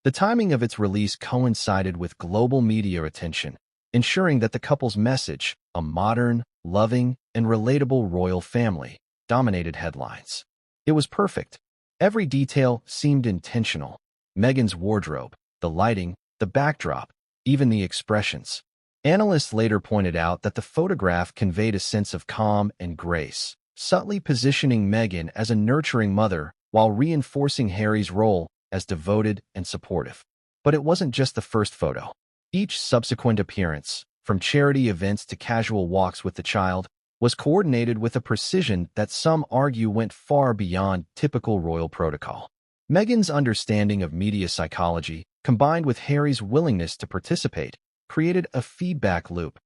The timing of its release coincided with global media attention, ensuring that the couple's message, a modern, loving, and relatable royal family, dominated headlines. It was perfect. Every detail seemed intentional. Meghan's wardrobe, the lighting, the backdrop, even the expressions. Analysts later pointed out that the photograph conveyed a sense of calm and grace, subtly positioning Meghan as a nurturing mother while reinforcing Harry's role as devoted and supportive. But it wasn't just the first photo. Each subsequent appearance, from charity events to casual walks with the child, was coordinated with a precision that some argue went far beyond typical royal protocol. Meghan's understanding of media psychology, combined with Harry's willingness to participate, created a feedback loop.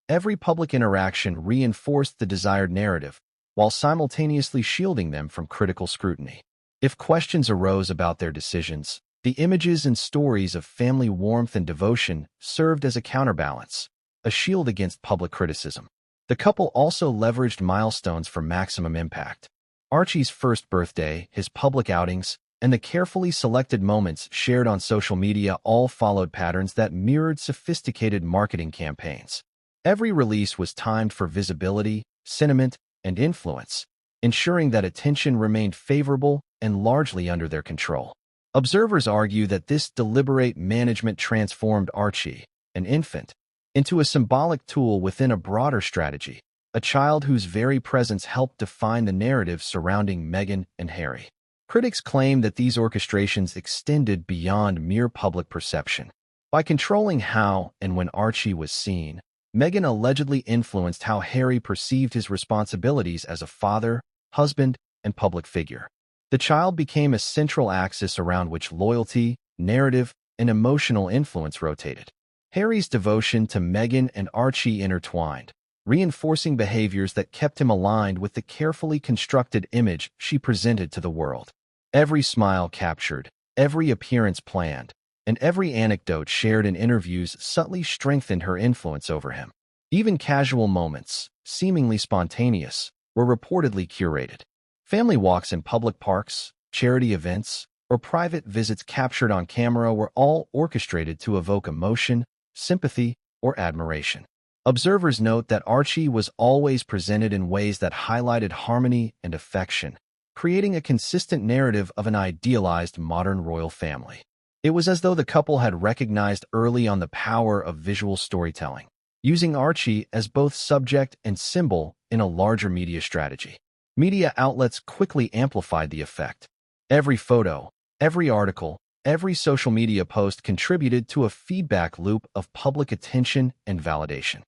Every public interaction reinforced the desired narrative, while simultaneously shielding them from critical scrutiny. If questions arose about their decisions, the images and stories of family warmth and devotion served as a counterbalance, a shield against public criticism. The couple also leveraged milestones for maximum impact. Archie's first birthday, his public outings, and the carefully selected moments shared on social media all followed patterns that mirrored sophisticated marketing campaigns. Every release was timed for visibility, sentiment, and influence, ensuring that attention remained favorable and largely under their control. Observers argue that this deliberate management transformed Archie, an infant, into a symbolic tool within a broader strategy, a child whose very presence helped define the narrative surrounding Meghan and Harry. Critics claim that these orchestrations extended beyond mere public perception. By controlling how and when Archie was seen, Meghan allegedly influenced how Harry perceived his responsibilities as a father, husband, and public figure. The child became a central axis around which loyalty, narrative, and emotional influence rotated. Harry's devotion to Meghan and Archie intertwined, reinforcing behaviors that kept him aligned with the carefully constructed image she presented to the world. Every smile captured, every appearance planned, and every anecdote shared in interviews subtly strengthened her influence over him. Even casual moments, seemingly spontaneous, were reportedly curated. Family walks in public parks, charity events, or private visits captured on camera were all orchestrated to evoke emotion, sympathy, or admiration. Observers note that Archie was always presented in ways that highlighted harmony and affection, creating a consistent narrative of an idealized modern royal family. It was as though the couple had recognized early on the power of visual storytelling, using Archie as both subject and symbol in a larger media strategy. Media outlets quickly amplified the effect. Every photo, every article, every social media post contributed to a feedback loop of public attention and validation.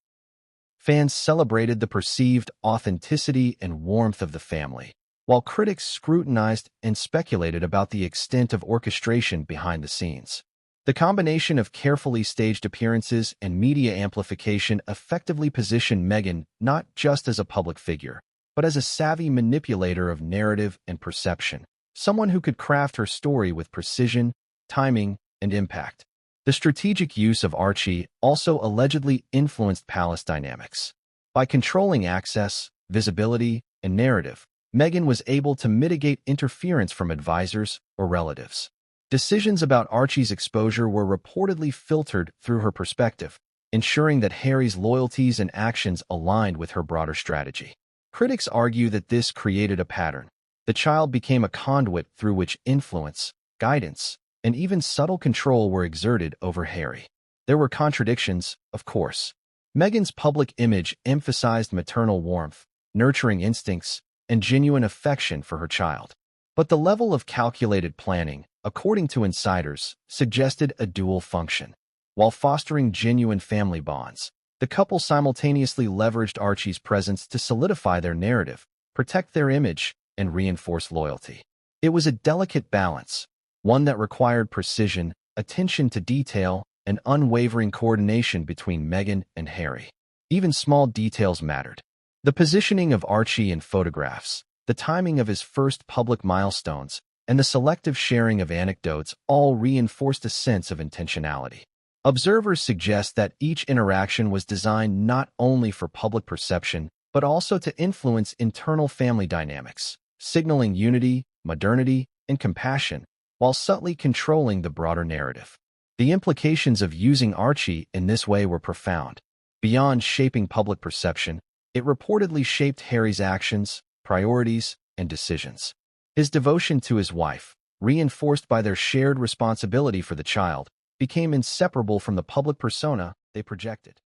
Fans celebrated the perceived authenticity and warmth of the family, while critics scrutinized and speculated about the extent of orchestration behind the scenes. The combination of carefully staged appearances and media amplification effectively positioned Meghan not just as a public figure, but as a savvy manipulator of narrative and perception, someone who could craft her story with precision, timing, and impact. The strategic use of Archie also allegedly influenced palace dynamics. By controlling access, visibility, and narrative, Meghan was able to mitigate interference from advisors or relatives. Decisions about Archie's exposure were reportedly filtered through her perspective, ensuring that Harry's loyalties and actions aligned with her broader strategy. Critics argue that this created a pattern. The child became a conduit through which influence, guidance, and even subtle control were exerted over Harry. There were contradictions, of course. Meghan's public image emphasized maternal warmth, nurturing instincts, and genuine affection for her child. But the level of calculated planning, according to insiders, suggested a dual function. While fostering genuine family bonds, the couple simultaneously leveraged Archie's presence to solidify their narrative, protect their image, and reinforce loyalty. It was a delicate balance, one that required precision, attention to detail, and unwavering coordination between Meghan and Harry. Even small details mattered. The positioning of Archie in photographs, the timing of his first public milestones, and the selective sharing of anecdotes all reinforced a sense of intentionality. Observers suggest that each interaction was designed not only for public perception, but also to influence internal family dynamics, signaling unity, modernity, and compassion, while subtly controlling the broader narrative. The implications of using Archie in this way were profound. Beyond shaping public perception, it reportedly shaped Harry's actions, priorities, and decisions. His devotion to his wife, reinforced by their shared responsibility for the child, became inseparable from the public persona they projected.